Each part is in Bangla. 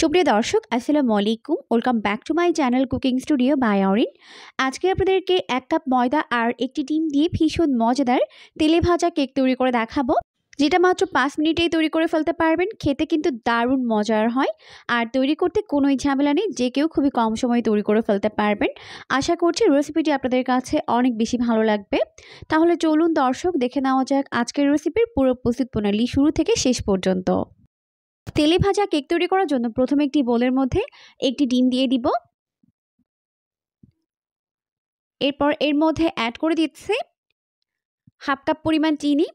সুপ্রিয় দর্শক আসসালামু আলাইকুম welcome back to my channel cooking studio by Arin. আজকে আপনাদেরকে 1 কাপ ময়দা আর একটি ডিম দিয়ে ভীষণ মজাদার তেলে ভাজা কেক তৈরি করে দেখাবো, যেটা মাত্র 5 মিনিটেই তৈরি করে ফেলতে পারবেন। খেতে কিন্তু দারুণ মজার হয় আর তৈরি করতে কোনোই ঝামেলা নেই, যে কেউ খুবই কম সময়ে তৈরি করে ফেলতে পারবেন। আশা করছি রেসিপিটি আপনাদের কাছে অনেক বেশি ভালো লাগবে। তাহলে চলুন দর্শক দেখে নেওয়া যাক আজকের রেসিপির পুরো প্রস্তুত প্রণালী শুরু থেকে শেষ পর্যন্ত। তেলে ভাজা কেক তৈরি করার জন্য প্রথমে একটি বোলের মধ্যে একটি ডিম দিয়ে দিব। এরপর এর মধ্যে অ্যাড করে দিচ্ছি হাফ কাপ পরিমাণ চিনি।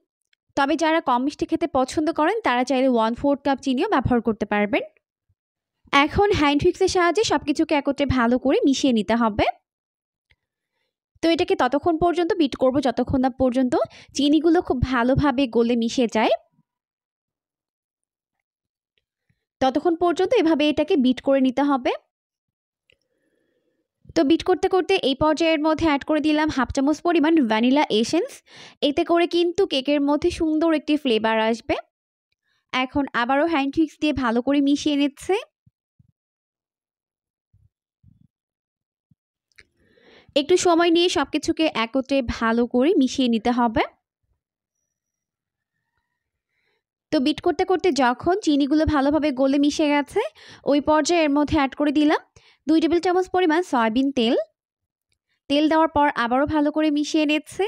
তবে যারা কম মিষ্টি খেতে পছন্দ করেন তারা চাইলে 1/4 কাপ চিনিও ব্যবহার করতে পারবেন। এখন হ্যান্ড হুইক্সের সাহায্যে সবকিছুকে একত্রে ভালো করে মিশিয়ে নিতে হবে। তো এটাকে ততক্ষণ পর্যন্ত বিট করব যতক্ষণ না পর্যন্ত চিনিগুলো খুব ভালোভাবে গলে মিশে যায়। ততক্ষণ পর্যন্ত এভাবে এটাকে বিট করে নিতে হবে। তো বিট করতে করতে এই পর্যায়ের মধ্যে অ্যাড করে দিলাম হাফ চামচ পরিমাণ ভ্যানিলা এসেন্স। এতে করে কিন্তু কেকের মধ্যে সুন্দর একটি ফ্লেভার আসবে। এখন আবারও হ্যান্ড হুইক্স দিয়ে ভালো করে মিশিয়ে নিচ্ছে। একটু সময় নিয়ে সবকিছুকে একত্রে ভালো করে মিশিয়ে নিতে হবে। তো বিট করতে করতে যখন চিনিগুলো ভালোভাবে গলে মিশে গেছে, ওই পর্যায়ে এর মধ্যে অ্যাড করে দিলাম 2 টেবিল চামচ পরিমাণ সয়াবিন তেল। তেল দেওয়ার পর আবারও ভালো করে মিশিয়ে নিচ্ছে।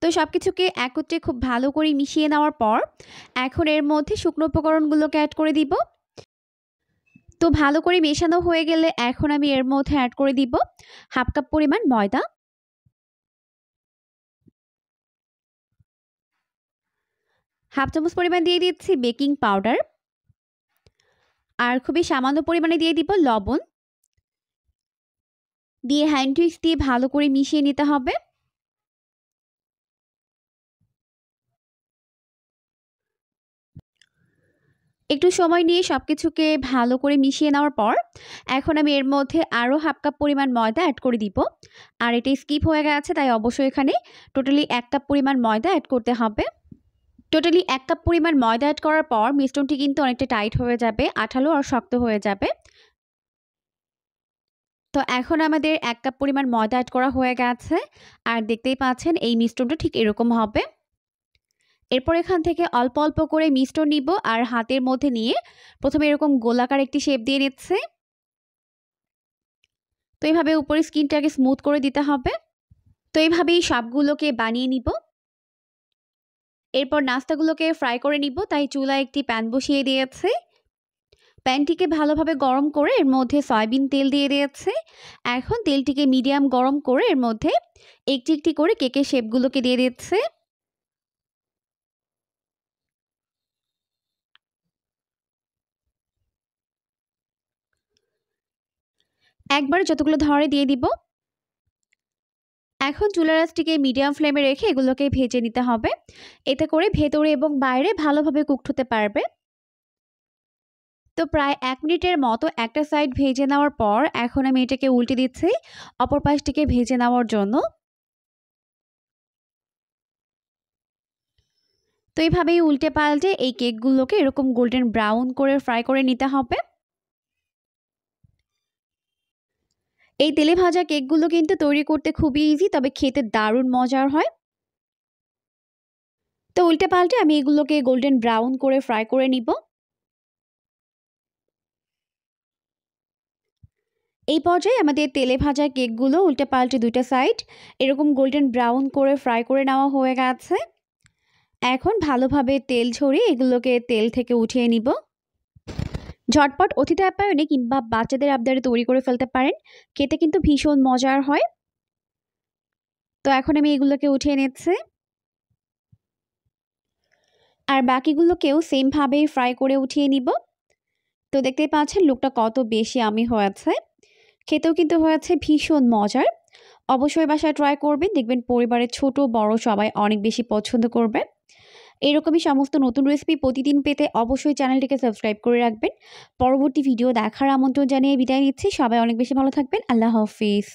তো সবকিছুকে একত্রে খুব ভালো করে মিশিয়ে নেওয়ার পর এখন এর মধ্যে শুকনো উপকরণগুলোকে অ্যাড করে দিব। তো ভালো করে মেশানো হয়ে গেলে এখন আমি এর মধ্যে অ্যাড করে দিব হাফ কাপ পরিমাণ ময়দা, হাফ চামচ পরিমাণ দিয়ে দিচ্ছি বেকিং পাউডার, আর খুবই সামান্য পরিমাণে দিয়ে দিব লবণ। দিয়ে হ্যান্ড হুইক্স দিয়ে ভালো করে মিশিয়ে নিতে হবে। একটু সময় নিয়ে সবকিছুকে ভালো করে মিশিয়ে নেওয়ার পর এখন আমি এর মধ্যে আরও হাফ কাপ পরিমাণ ময়দা অ্যাড করে দিব। আর এটা স্কিপ হয়ে গেছে, তাই অবশ্যই এখানে টোটালি 1 কাপ পরিমাণ ময়দা অ্যাড করতে হবে। টোটালি 1 কাপ পরিমাণ ময়দা অ্যাড করার পর মিশ্রণটি কিন্তু অনেকটা টাইট হয়ে যাবে, আঠালো আর শক্ত হয়ে যাবে। তো এখন আমাদের 1 কাপ পরিমাণ ময়দা অ্যাড করা হয়ে গেছে আর দেখতেই পাচ্ছেন এই মিশ্রণটা ঠিক এরকম হবে। এরপর এখান থেকে অল্প অল্প করে মিশ্রণ নিব আর হাতের মধ্যে নিয়ে প্রথমে এরকম গোলাকার একটি শেপ দিয়ে নিচ্ছে। তো এইভাবে উপরের স্কিনটাকে স্মুথ করে দিতে হবে। তো এইভাবেই সবগুলোকে বানিয়ে নিব। এরপর নাস্তাগুলোকে ফ্রাই করে নিব, তাই চুলায় একটি প্যান বসিয়ে দিয়েছে। প্যানটিকে ভালোভাবে গরম করে এর মধ্যে সয়াবিন তেল দিয়ে দিয়েছে। এখন তেলটিকে মিডিয়াম গরম করে এর মধ্যে একটি একটি করে কেকের শেপগুলোকে দিয়ে দিচ্ছে। একবারে যতগুলো ধরে দিয়ে দিব। এখন চুলার আঁচটিকে মিডিয়াম ফ্লেমে রেখে এগুলোকে ভেজে নিতে হবে। এতে করে ভেতরে এবং বাইরে ভালোভাবে কুকড হতে পারবে। তো প্রায় 1 মিনিটের মতো একটা সাইড ভেজে নেওয়ার পর এখন আমি এটাকে উল্টে দিচ্ছি অপর পাশটিকে ভেজে নেওয়ার জন্য। তো এইভাবেই উল্টে পাল্টে এই কেকগুলোকে এরকম গোল্ডেন ব্রাউন করে ফ্রাই করে নিতে হবে। এই তেলে ভাজা কেকগুলো কিন্তু তৈরি করতে খুবই ইজি, তবে খেতে দারুণ মজার হয়। তো উল্টে পাল্টে আমি এগুলোকে গোল্ডেন ব্রাউন করে ফ্রাই করে নিব। এই পর্যায়ে আমাদের তেলে ভাজা কেকগুলো উল্টে পাল্টে দুইটা সাইড এরকম গোল্ডেন ব্রাউন করে ফ্রাই করে নেওয়া হয়ে গেছে। এখন ভালোভাবে তেল ঝরিয়ে এগুলোকে তেল থেকে উঠিয়ে নিব। ঝটপট অতিথি আপ্যায়নে কিংবা বাচ্চাদের আবদারে তৈরি করে ফেলতে পারেন, খেতে কিন্তু ভীষণ মজার হয়। তো এখন আমি এগুলোকে উঠিয়ে নিচ্ছি আর বাকিগুলোকেও সেমভাবেই ফ্রাই করে উঠিয়ে নিব। তো দেখতেই পাচ্ছেন লুকটা কত বেশি আমি হয়েছে, খেতেও কিন্তু হয়েছে ভীষণ মজার। অবশ্যই বাসায় ট্রাই করবেন, দেখবেন পরিবারের ছোট বড় সবাই অনেক বেশি পছন্দ করবে। এরকমই সমস্ত নতুন রেসিপি প্রতিদিন পেতে অবশ্যই চ্যানেলটিকে সাবস্ক্রাইব করে রাখবেন। পরবর্তী ভিডিও দেখার আমন্ত্রণ জানিয়ে বিদায় নিচ্ছি। সবাই অনেক বেশি ভালো থাকবেন। আল্লাহ হাফিজ।